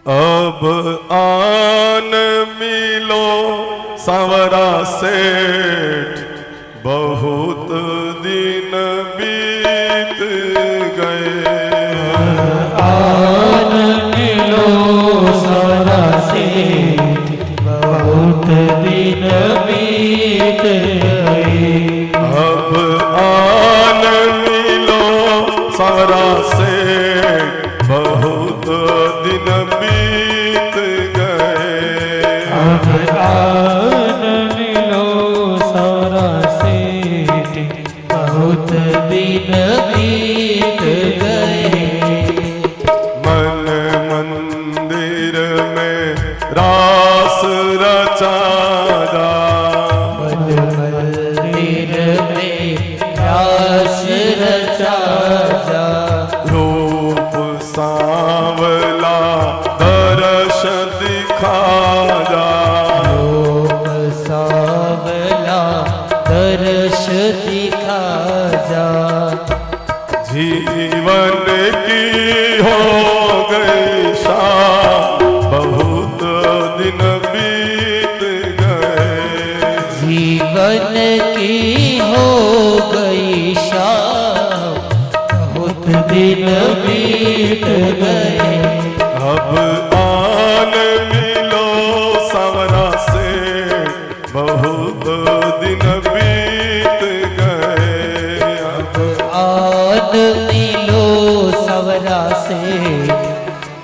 अब आन मिलो सांवरा सेठ, बहुत दिन बीत गए। आन मिलो सांवरा सेठ, बहुत दिन बीत गए। अब आन मिलो सांवरा सेठ, बहुत दिन बीत गए। अब आन मिलो सांवरा सेठ, बहुत दिन बीत गए। मन मंदिर में रास रचा जा, मन मंदिर में रास रचा जा। रूप सांवला दर्श दिखा जा, रूप सांवला दर्श दिखा जा। जीवन की हो गई शाम, बहुत दिन बीत गए। जीवन की हो गई शाम, बहुत दिन बीत गए। अब आन मिलो सांवरा से, बहुत दिन बीत गए। अब आन मिलो सांवरा से,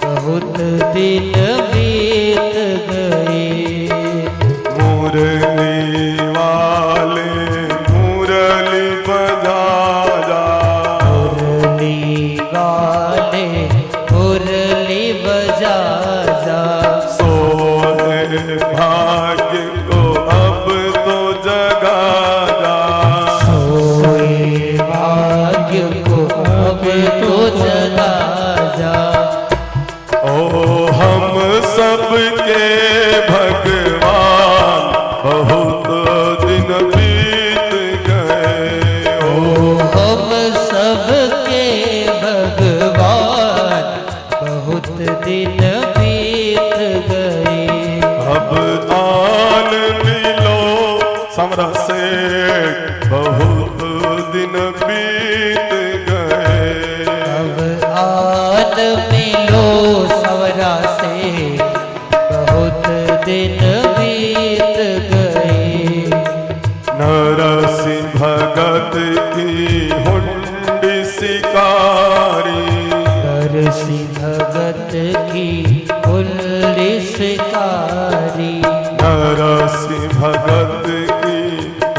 बहुत दिन बीत गए। मुरली वाले मुरली बजा जा, मुरली वाले मुरली बजा जा। सोए भाग्य को अब तो जगा जा, सोए भाग्य को अब तो जगा जा। ओ हम सबके भगवान, बहुत दिन बीत गए। ओ हम सबके भगवान, बहुत दिन बीत गए। अब आन मिलो सांवरा से, बहुत दिन बीत गए। अब आन मिलो सांवरा से, बहुत दिन बीत गए। नरसिंह भगत की हुंडी शिकारी, नरसिंह भगत की पुलिस कारी। नरसिंह भगत की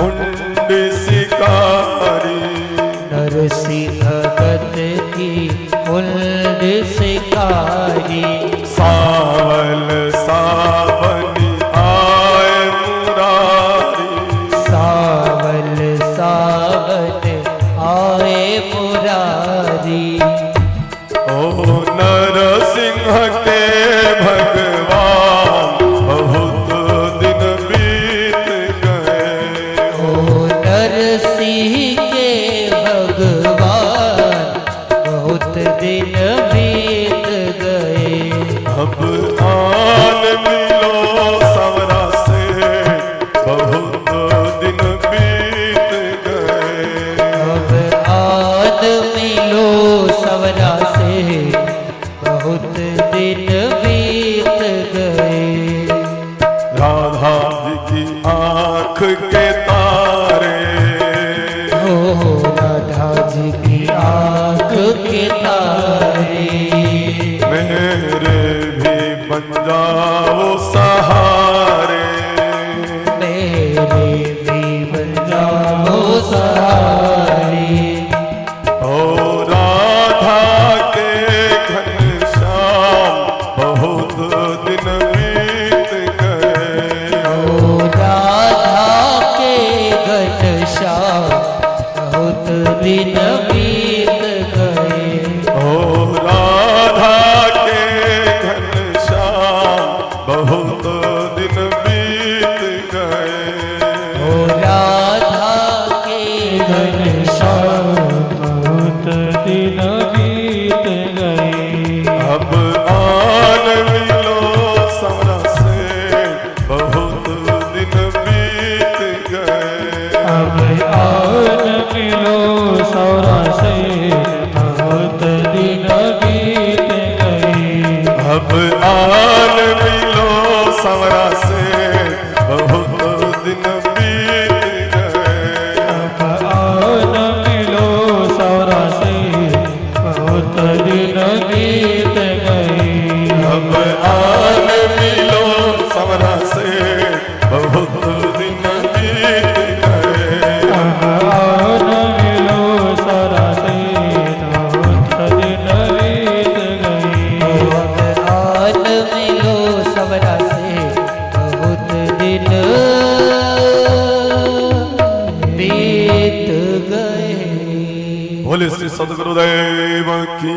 हुंडी शिकारी। नरसिंह भगत की पुलिस कारी। सावल सावनी आए मुरारी, सावल सावन आए मुरारी। ओ नरसिंह के भगवान, बहुत दिन बीत गए। ओ नरसिंह के भगवान, बहुत दिन बीत गए। अब आन मिलो सांवरा से, बहुत दिन बीत गए। अब आन मिलो सांवरा से, बहुत दिन बीत गए। राधा जी की आंख के तारे, हो राधा जी की आँख के तारे। मेरे भी बन जाओ सहारे। मेरे भी बन जाओ सहारे। ओ राधा के घनश्याम, बहुत दिन बीत गए। ओ राधा के घनश्याम, बहुत दिन बीत गए। ओ राधा के घनश्याम, अब आन मिलो सवरा से बहुत दिन बीत गए। आन मिलो सवरा से बहुत दिन बीत गए। अब आन मिलो सवरा से बहुत दिन बीत गए। आन मिलो सवरा से बहुत दिन बीत गए। आन मिलो सवरा से बहुत दिन बीत गए। बोले श्री सदगुरुदेव की